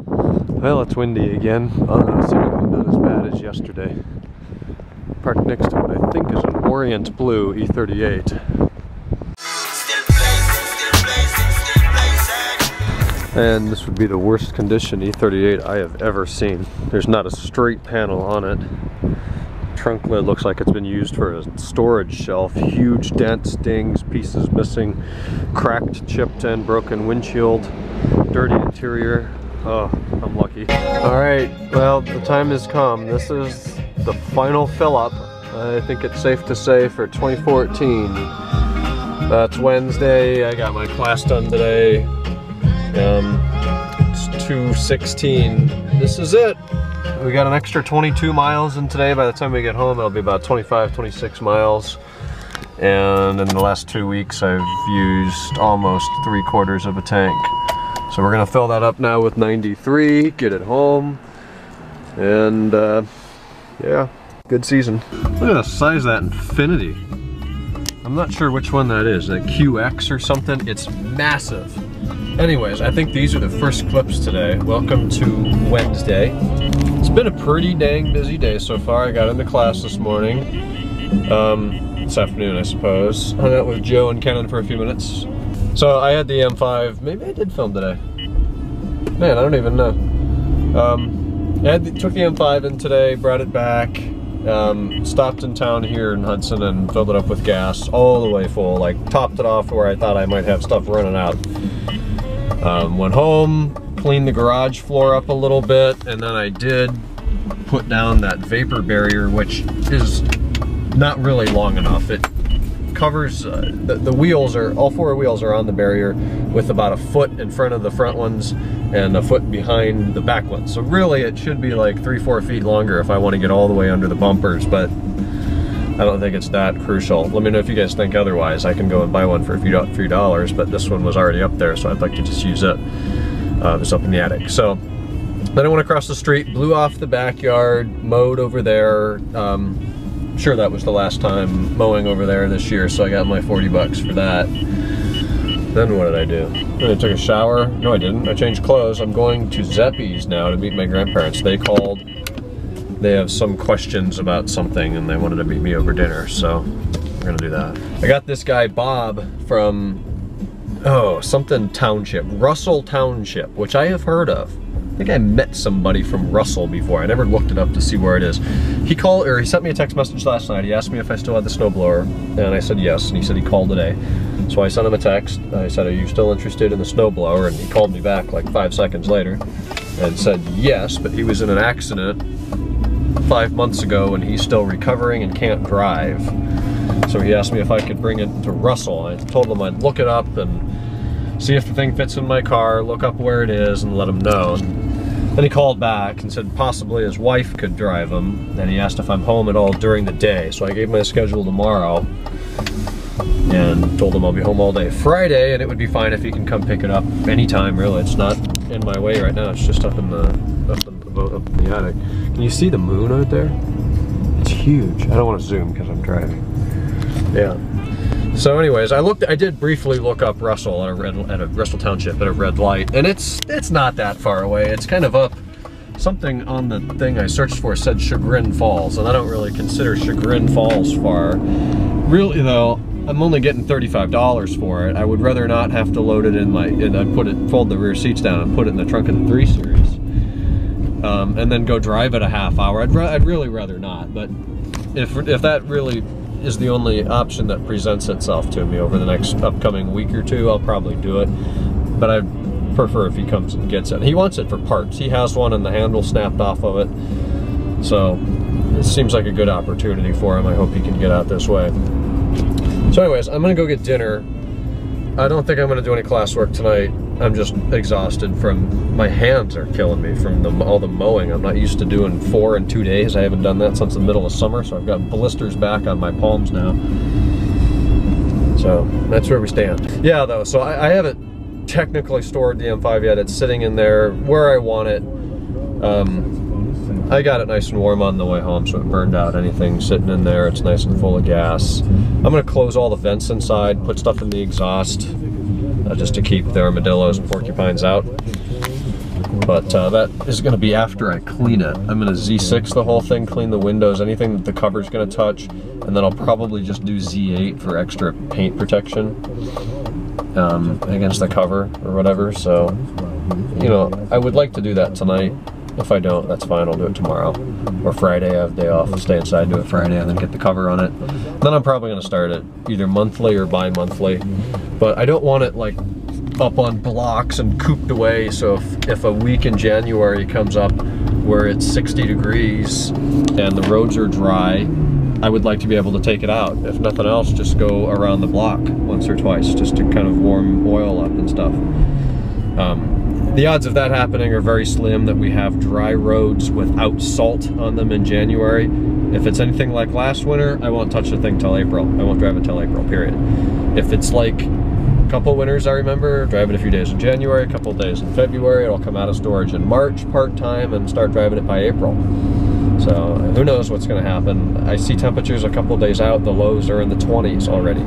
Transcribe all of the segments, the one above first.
Well, it's windy again. Seemingly not as bad as yesterday. Parked next to what I think is an Orient Blue E38. And this would be the worst condition E38 I have ever seen. There's not a straight panel on it. Trunk lid looks like it's been used for a storage shelf. Huge dents, dings, pieces missing, cracked, chipped and broken windshield, dirty interior. Oh, I'm lucky. Alright, well, the time has come. This is the final fill-up, I think it's safe to say, for 2014. That's Wednesday. I got my class done today. It's 2:16. This is it. We got an extra 22 miles in today. By the time we get home, it'll be about 25, 26 miles. And in the last 2 weeks, I've used almost 3/4 of a tank. So we're gonna fill that up now with 93, get it home, and yeah, good season. Look at the size of that Infinity. I'm not sure which one that is, that QX or something. It's massive. Anyways, I think these are the first clips today. Welcome to Wednesday. It's been a pretty dang busy day so far. I got into class this morning, this afternoon I suppose. Hung out with Joe and Kenan for a few minutes. So I had the M5, maybe I did film today. Man, I don't even know. Took the M5 in today, brought it back, stopped in town here in Hudson and filled it up with gas all the way full, like topped it off where I thought I might have stuff running out. Went home, cleaned the garage floor up a little bit, and then I did put down that vapor barrier, which is not really long enough. It covers, the wheels are, all 4 wheels are on the barrier with about a foot in front of the front ones and a foot behind the back ones. So really it should be like 3-4 feet longer if I want to get all the way under the bumpers, but I don't think it's that crucial. Let me know if you guys think otherwise. I can go and buy one for a few dollars, but this one was already up there, so I'd like to just use it. It's up in the attic. So then I went across the street, blew off the backyard, mowed over there. Sure, that was the last time mowing over there this year, so I got my 40 bucks for that. Then what did I do? Then I took a shower. No, I didn't. I changed clothes. I'm going to Zeppi's now to meet my grandparents. They called. They have some questions about something and they wanted to meet me over dinner, so we're gonna do that. I got this guy Bob from, oh, something Township, Russell Township, which I have heard of. I think I met somebody from Russell before. I never looked it up to see where it is. He sent me a text message last night. He asked me if I still had the snowblower, and I said yes, and he said he called today. So I sent him a text. I said, are you still interested in the snowblower? And he called me back like 5 seconds later and said yes, but he was in an accident 5 months ago and he's still recovering and can't drive. So he asked me if I could bring it to Russell. I told him I'd look it up and see if the thing fits in my car, look up where it is and let him know. Then he called back and said possibly his wife could drive him, and he asked if I'm home at all during the day. So I gave him my schedule tomorrow and told him I'll be home all day Friday, and it would be fine if he can come pick it up anytime, really. It's not in my way right now, it's just up in the attic. Can you see the moon out there? It's huge. I don't want to zoom because I'm driving. Yeah. So anyways, I did briefly look up Russell at Russell Township at a red light, and it's not that far away. It's kind of up. Something on the thing I searched for said Chagrin Falls, and I don't really consider Chagrin Falls far. Really though, I'm only getting $35 for it. I would rather not have to load it in my, and I fold the rear seats down and put it in the trunk of the 3 Series. And then go drive it a half hour. I'd really rather not, but if that really is the only option that presents itself to me over the next upcoming week or two, I'll probably do it. But I'd prefer if he comes and gets it. He wants it for parts. He has one and the handle snapped off of it. So it seems like a good opportunity for him. I hope he can get out this way. So anyways, I'm gonna go get dinner. I don't think I'm gonna do any classwork tonight. I'm just exhausted from, my hands are killing me from all the mowing. I'm not used to doing 4 in 2 days. I haven't done that since the middle of summer, so I've got blisters back on my palms now. So that's where we stand. Yeah though, so I haven't technically stored the M5 yet. It's sitting in there where I want it. I got it nice and warm on the way home, so it burned out anything sitting in there. It's nice and full of gas. I'm gonna close all the vents inside, put stuff in the exhaust, just to keep the armadillos and porcupines out. But that is going to be after I clean it. I'm going to Z6 the whole thing, clean the windows, anything that the cover's going to touch, and then I'll probably just do Z8 for extra paint protection against the cover or whatever. So, you know, I would like to do that tonight. If I don't, that's fine, I'll do it tomorrow. Or Friday, I have a day off, I'll stay inside, do it Friday, and then get the cover on it. Then I'm probably gonna start it either monthly or bi-monthly. But I don't want it like up on blocks and cooped away, so if a week in January comes up where it's 60 degrees and the roads are dry, I would like to be able to take it out. If nothing else, just go around the block once or twice, just to kind of warm oil up and stuff. The odds of that happening are very slim, that we have dry roads without salt on them in January. If it's anything like last winter, I won't touch the thing till April. I won't drive it till April, period. If it's like a couple winters I remember, drive it a few days in January, a couple days in February, it'll come out of storage in March part-time and start driving it by April. So who knows what's gonna happen. I see temperatures a couple days out, the lows are in the 20s already.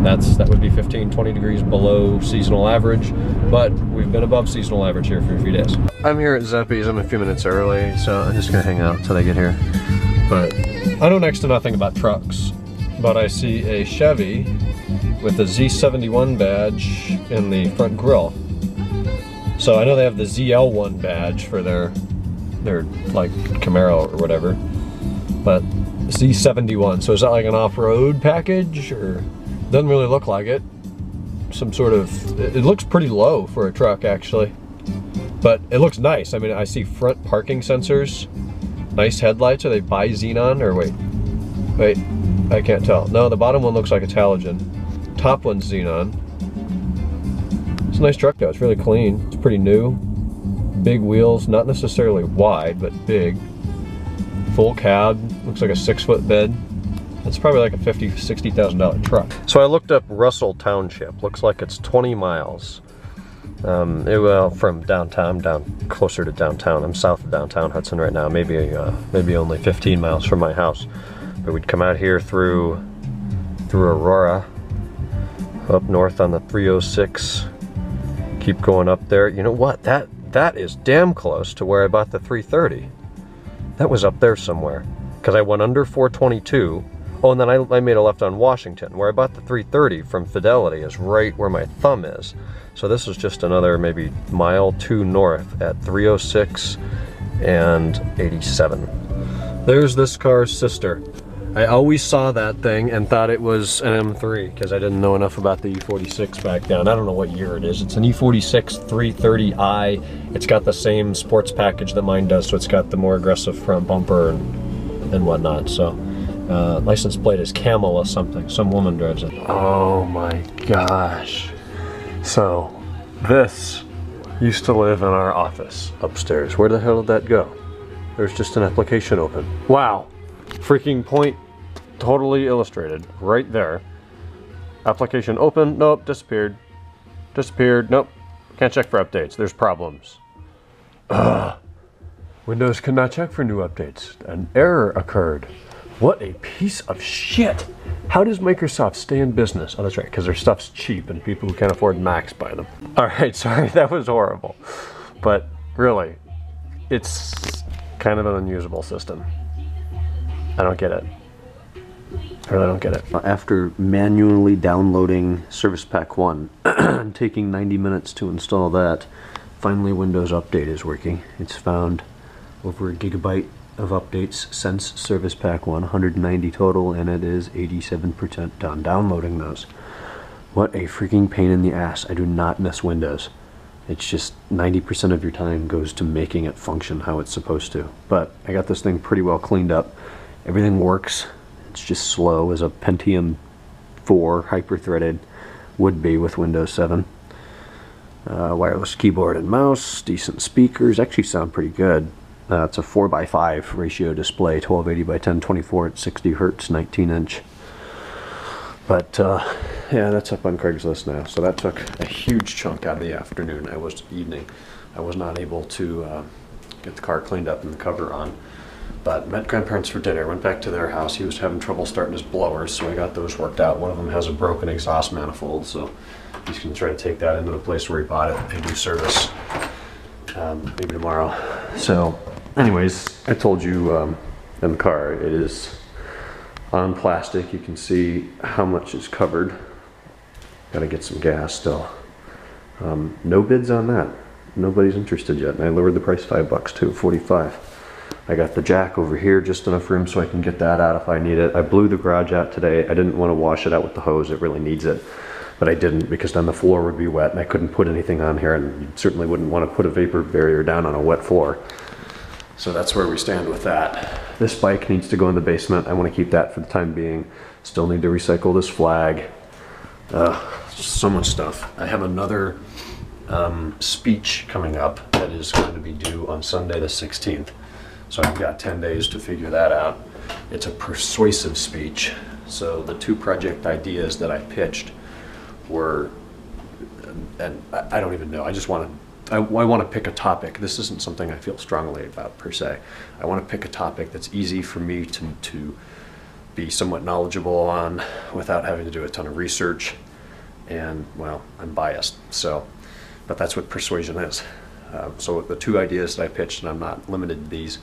That would be 15, 20 degrees below seasonal average, but we've been above seasonal average here for a few days. I'm here at Zeppi's, I'm a few minutes early, so I'm just gonna hang out till they get here. But I know next to nothing about trucks, but I see a Chevy with the Z71 badge in the front grille. So I know they have the ZL1 badge for their like Camaro or whatever, but Z71, so is that like an off-road package, or doesn't really look like it? Some sort of, it looks pretty low for a truck actually, but it looks nice. I mean, I see front parking sensors, nice headlights. Are they bi-xenon or wait, I can't tell. No, the bottom one looks like it's halogen. Top one's xenon. It's a nice truck though, it's really clean, it's pretty new. Big wheels, not necessarily wide, but big. Full cab, looks like a 6-foot bed. It's probably like a $50,000, $60,000 truck. So I looked up Russell Township. Looks like it's 20 miles. Well, from downtown, down closer to downtown. I'm south of downtown Hudson right now. Maybe only 15 miles from my house. But we'd come out here through Aurora, up north on the 306. Keep going up there. You know what? That is damn close to where I bought the 330. That was up there somewhere. Because I went under 422. Oh, and then I made a left on Washington. Where I bought the 330 from Fidelity is right where my thumb is. So this is just another maybe mile 2 north at 306 and 87. There's this car's sister. I always saw that thing and thought it was an M3 because I didn't know enough about the E46 back then. I don't know what year it is. It's an E46 330i. It's got the same sports package that mine does, so it's got the more aggressive front bumper and whatnot. So license plate is camel or something. Some woman drives it. Oh my gosh. So this used to live in our office upstairs. Where the hell did that go? There's just an application open. Wow. Freaking point totally illustrated right there. Application open, nope, disappeared. Disappeared, nope. Can't check for updates, there's problems. Windows cannot check for new updates. An error occurred. What a piece of shit. How does Microsoft stay in business? Oh, that's right, because their stuff's cheap and people who can't afford Macs buy them. All right, sorry, that was horrible. But really, it's kind of an unusable system. I don't get it. I really don't get it. After manually downloading Service Pack 1 and taking 90 minutes to install that, finally Windows Update is working. It's found over a gigabyte of updates since Service Pack 1, 190 total, and it is 87% done downloading those. What a freaking pain in the ass. I do not miss Windows. It's just 90% of your time goes to making it function how it's supposed to. But I got this thing pretty well cleaned up. Everything works. It's just slow as a Pentium 4 hyper-threaded would be with Windows 7. Wireless keyboard and mouse, decent speakers, actually sound pretty good. It's a 4:5 ratio display, 1280 by 1024 at 60 Hertz, 19-inch. But yeah, that's up on Craigslist now. So that took a huge chunk out of the afternoon. Evening. I was not able to get the car cleaned up and the cover on. But met grandparents for dinner, went back to their house. He was having trouble starting his blowers, so I got those worked out. One of them has a broken exhaust manifold, so he's going to try to take that into the place where he bought it and do service. maybe tomorrow. So anyways, I told you in the car, it is on plastic. You can see how much is covered. Gotta get some gas still. No bids on that. Nobody's interested yet. And I lowered the price $5 too, $45. I got the jack over here, just enough room so I can get that out if I need it. I blew the garage out today. I didn't want to wash it out with the hose. It really needs it. But I didn't, because then the floor would be wet and I couldn't put anything on here, and you certainly wouldn't want to put a vapor barrier down on a wet floor. So that's where we stand with that. This bike needs to go in the basement. I want to keep that for the time being. Still need to recycle this flag. So much stuff. I have another speech coming up that is going to be due on Sunday the 16th. So I've got 10 days to figure that out. It's a persuasive speech. So the two project ideas that I pitched were, and I don't even know, I just want to, I want to pick a topic. This isn't something I feel strongly about per se. I want to pick a topic that's easy for me to be somewhat knowledgeable on without having to do a ton of research. And well, I'm biased, so, but that's what persuasion is. So the two ideas that I pitched, and I'm not limited to these,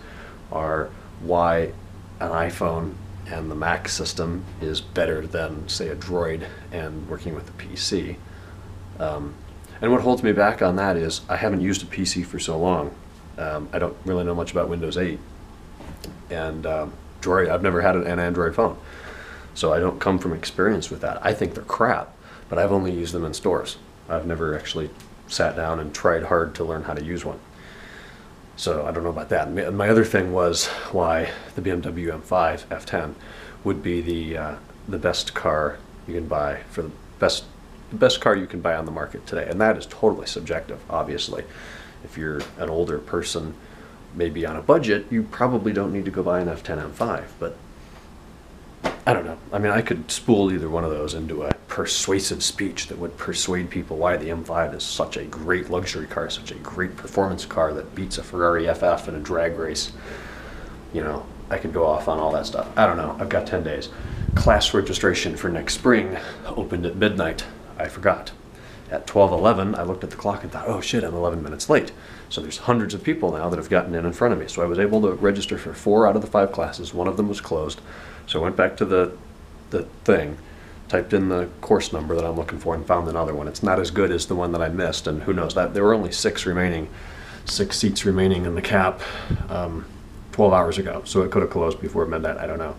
are why an iPhone and the Mac system is better than, say, a Droid and working with a PC. And what holds me back on that is I haven't used a PC for so long. I don't really know much about Windows 8. And Droid, I've never had an Android phone. So I don't come from experience with that. I think they're crap, but I've only used them in stores. I've never actually sat down and tried hard to learn how to use one. So I don't know about that. And my other thing was why the BMW M5 F10 would be the best car you can buy for the best car you can buy on the market today. And that is totally subjective, obviously. If you're an older person, maybe on a budget, you probably don't need to go buy an F10 M5, but I don't know. I mean, I could spool either one of those into a persuasive speech that would persuade people why the M5 is such a great luxury car, such a great performance car that beats a Ferrari FF in a drag race. You know, I could go off on all that stuff. I don't know. I've got 10 days. Class registration for next spring opened at midnight. I forgot. At 12:11, I looked at the clock and thought, oh shit, I'm 11 minutes late. So there's hundreds of people now that have gotten in front of me. So I was able to register for 4 out of the 5 classes. One of them was closed. So I went back to the thing, typed in the course number that I'm looking for, and found another one. It's not as good as the one that I missed, and who knows, that there were only 6 seats remaining in the cap 12 hours ago. So it could have closed before midnight, I don't know.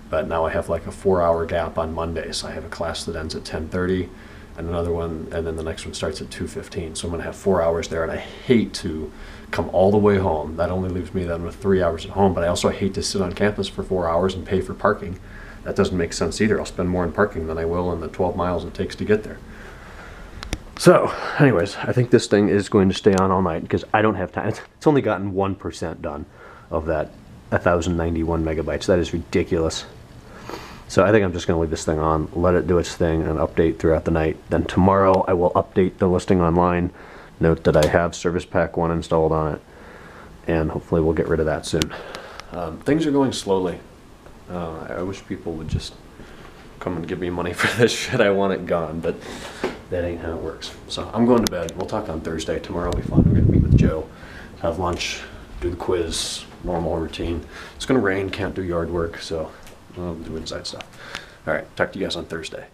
But now I have like a 4-hour gap on Mondays. I have a class that ends at 10:30 and another one, and then the next one starts at 2:15. So I'm gonna have 4 hours there, and I hate to come all the way home. That only leaves me then with 3 hours at home, but I also hate to sit on campus for 4 hours and pay for parking. That doesn't make sense either. I'll spend more in parking than I will in the 12 miles it takes to get there. So anyways, I think this thing is going to stay on all night because I don't have time. It's only gotten 1% done of that 1,091 megabytes. That is ridiculous. So I think I'm just going to leave this thing on, let it do its thing, and update throughout the night. Then tomorrow I will update the listing online. Note that I have Service Pack 1 installed on it, and hopefully we'll get rid of that soon. Things are going slowly. I wish people would just come and give me money for this shit. I want it gone, but that ain't how it works. So I'm going to bed. We'll talk on Thursday. Tomorrow will be fun. We're going to meet with Joe, have lunch, do the quiz, normal routine. It's going to rain, can't do yard work, so I'll do inside stuff. All right, talk to you guys on Thursday.